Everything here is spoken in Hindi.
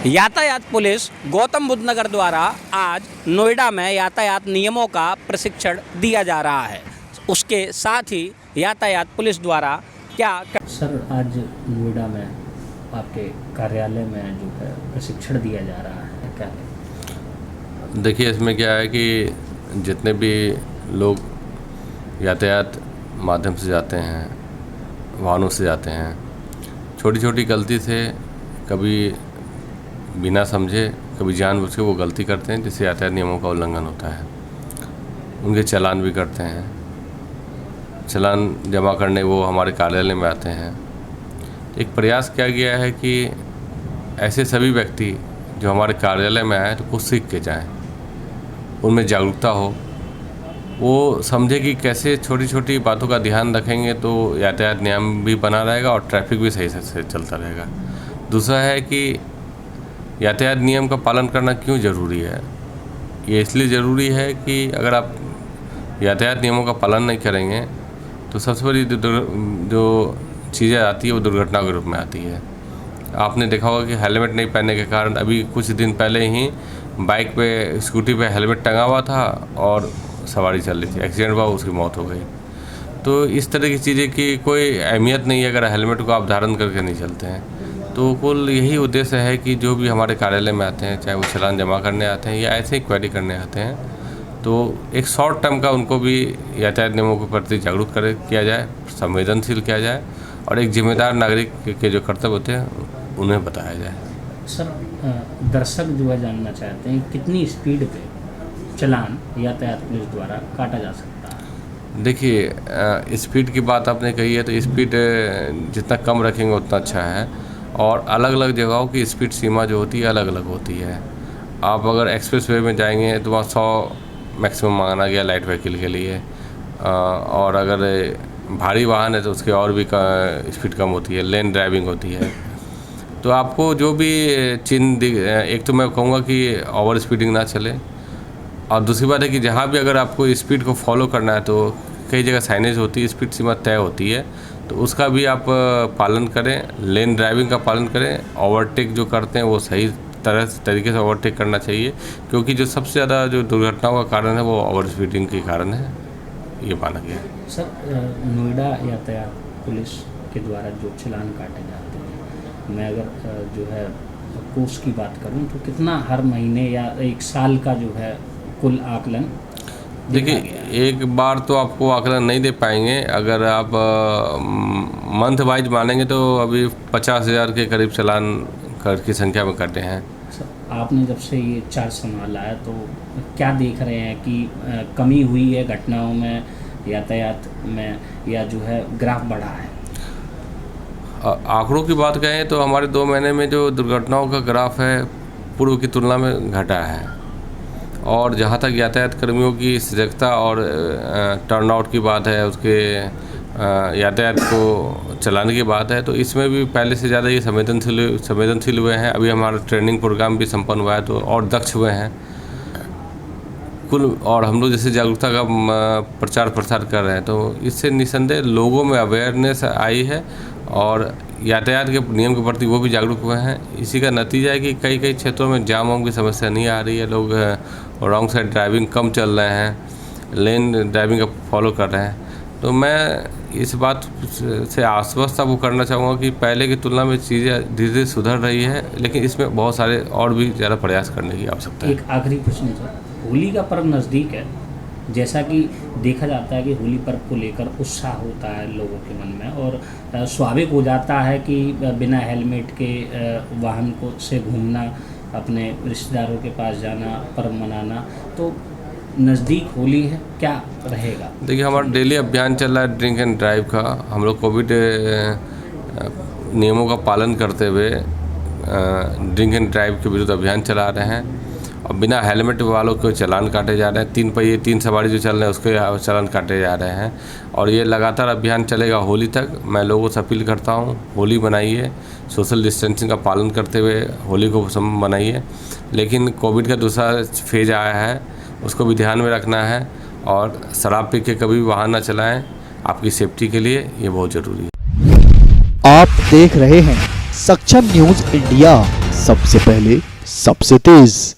यातायात पुलिस गौतम बुद्ध नगर द्वारा आज नोएडा में यातायात नियमों का प्रशिक्षण दिया जा रहा है। उसके साथ ही यातायात पुलिस द्वारा क्या सर, आज नोएडा में आपके कार्यालय में जो है प्रशिक्षण दिया जा रहा है, क्या है? देखिए, इसमें क्या है कि जितने भी लोग यातायात माध्यम से जाते हैं, वाहनों से जाते हैं, छोटी छोटी गलती से कभी बिना समझे, कभी जानबूझ के वो गलती करते हैं, जिससे यातायात नियमों का उल्लंघन होता है। उनके चालान भी करते हैं। चालान जमा करने वो हमारे कार्यालय में आते हैं। एक प्रयास किया गया है कि ऐसे सभी व्यक्ति जो हमारे कार्यालय में आए तो कुछ सीख के जाएं, उनमें जागरूकता हो, वो समझे कि कैसे छोटी छोटी बातों का ध्यान रखेंगे तो यातायात नियम भी बना रहेगा और ट्रैफिक भी सही से चलता रहेगा। दूसरा है कि यातायात नियम का पालन करना क्यों ज़रूरी है। ये इसलिए ज़रूरी है कि अगर आप यातायात नियमों का पालन नहीं करेंगे तो सबसे बड़ी जो चीज़ें आती है वो दुर्घटना के रूप में आती है। आपने देखा होगा कि हेलमेट नहीं पहनने के कारण अभी कुछ दिन पहले ही बाइक पे, स्कूटी पे हेलमेट टंगा हुआ था और सवारी चल रही थी, एक्सीडेंट हुआ, उसकी मौत हो गई। तो इस तरह की चीज़ें की कोई अहमियत नहीं है अगर हेलमेट को आप धारण करके नहीं चलते हैं। तो कुल यही उद्देश्य है कि जो भी हमारे कार्यालय में आते हैं, चाहे वो चालान जमा करने आते हैं या ऐसे ही क्वेरी करने आते हैं, तो एक शॉर्ट टर्म का उनको भी यातायात नियमों के प्रति जागरूक किया जाए, संवेदनशील किया जाए और एक जिम्मेदार नागरिक के जो कर्तव्य होते हैं उन्हें बताया जाए। सर, दर्शक जो है जानना चाहते हैं कितनी स्पीड पे चालान यातायात पुलिस द्वारा काटा जा सकता है? देखिए, स्पीड की बात आपने कही है तो स्पीड जितना कम रखेंगे उतना अच्छा है। और अलग अलग जगहों की स्पीड सीमा जो होती है अलग अलग होती है। आप अगर एक्सप्रेस वे में जाएंगे तो वहाँ 100 मैक्सिमम मांगा गया लाइट व्हीकल के लिए, और अगर भारी वाहन है तो उसके और भी स्पीड कम होती है, लेन ड्राइविंग होती है। तो आपको जो भी एक तो मैं कहूँगा कि ओवर स्पीडिंग ना चले, और दूसरी बात है कि जहाँ भी अगर आपको स्पीड को फॉलो करना है तो कई जगह साइनेज होती है, स्पीड सीमा तय होती है, तो उसका भी आप पालन करें। लेन ड्राइविंग का पालन करें। ओवरटेक जो करते हैं वो सही तरीके से ओवरटेक करना चाहिए, क्योंकि जो सबसे ज़्यादा जो दुर्घटनाओं का कारण है वो ओवर स्पीडिंग के कारण है, ये माना गया। सर, नोएडा यातायात पुलिस के द्वारा जो चालान काटे जाते हैं, मैं अगर जो है कोर्स की बात करूं तो कितना हर महीने या एक साल का जो है कुल आकलन? देखिए, एक बार तो आपको आकलन नहीं दे पाएंगे। अगर आप मंथ वाइज मानेंगे तो अभी 50,000 के करीब चालान की संख्या में कटे हैं। सर, आपने जब से ये चार्ज संभाला है तो क्या देख रहे हैं कि कमी हुई है घटनाओं में, यातायात में, या जो है ग्राफ बढ़ा है? आंकड़ों की बात करें तो हमारे 2 महीने में जो दुर्घटनाओं का ग्राफ है पूर्व की तुलना में घटा है। और जहाँ तक यातायात कर्मियों की सजगता और टर्नआउट की बात है, उसके यातायात को चलाने की बात है, तो इसमें भी पहले से ज़्यादा ये संवेदनशील हुए हैं। अभी हमारा ट्रेनिंग प्रोग्राम भी संपन्न हुआ है तो और दक्ष हुए हैं कुल। और हम लोग जैसे जागरूकता का प्रचार प्रसार कर रहे हैं तो इससे निसंदेह लोगों में अवेयरनेस आई है और यातायात के नियम के प्रति वो भी जागरूक हुए हैं। इसी का नतीजा है कि कई क्षेत्रों में जाम वाम की समस्या नहीं आ रही है। लोग रॉन्ग साइड ड्राइविंग कम चल रहे हैं, लेन ड्राइविंग का फॉलो कर रहे हैं। तो मैं इस बात से आश्वस्त आपको करना चाहूँगा कि पहले की तुलना में चीज़ें धीरे धीरे सुधर रही है, लेकिन इसमें बहुत सारे और भी ज़्यादा प्रयास करने की आवश्यकता है। एक आखिरी प्रश्न सर, होली का पर्व नज़दीक है, जैसा कि देखा जाता है कि होली पर्व को लेकर उत्साह होता है लोगों के मन में और स्वाभाविक हो जाता है कि बिना हेलमेट के वाहन को से घूमना, अपने रिश्तेदारों के पास जाना, पर्व मनाना। तो नज़दीक होली है, क्या रहेगा? देखिए, हमारा डेली अभियान चल रहा है ड्रिंक एंड ड्राइव का। हम लोग कोविड नियमों का पालन करते हुए ड्रिंक एंड ड्राइव के विरुद्ध अभियान चला रहे हैं और बिना हेलमेट वालों को चालान काटे जा रहे हैं। 3 पहिए 3 सवारी जो चल रहे हैं उसके चालान काटे जा रहे हैं और ये लगातार अभियान चलेगा होली तक। मैं लोगों से अपील करता हूँ, होली मनाइए, सोशल डिस्टेंसिंग का पालन करते हुए होली को मनाइए। लेकिन कोविड का दूसरा फेज आया है, उसको भी ध्यान में रखना है और शराब पी के कभी भी वाहन ना चलाएं। आपकी सेफ्टी के लिए ये बहुत ज़रूरी है। आप देख रहे हैं सक्षम न्यूज़ इंडिया। सबसे पहले सबसे तेज।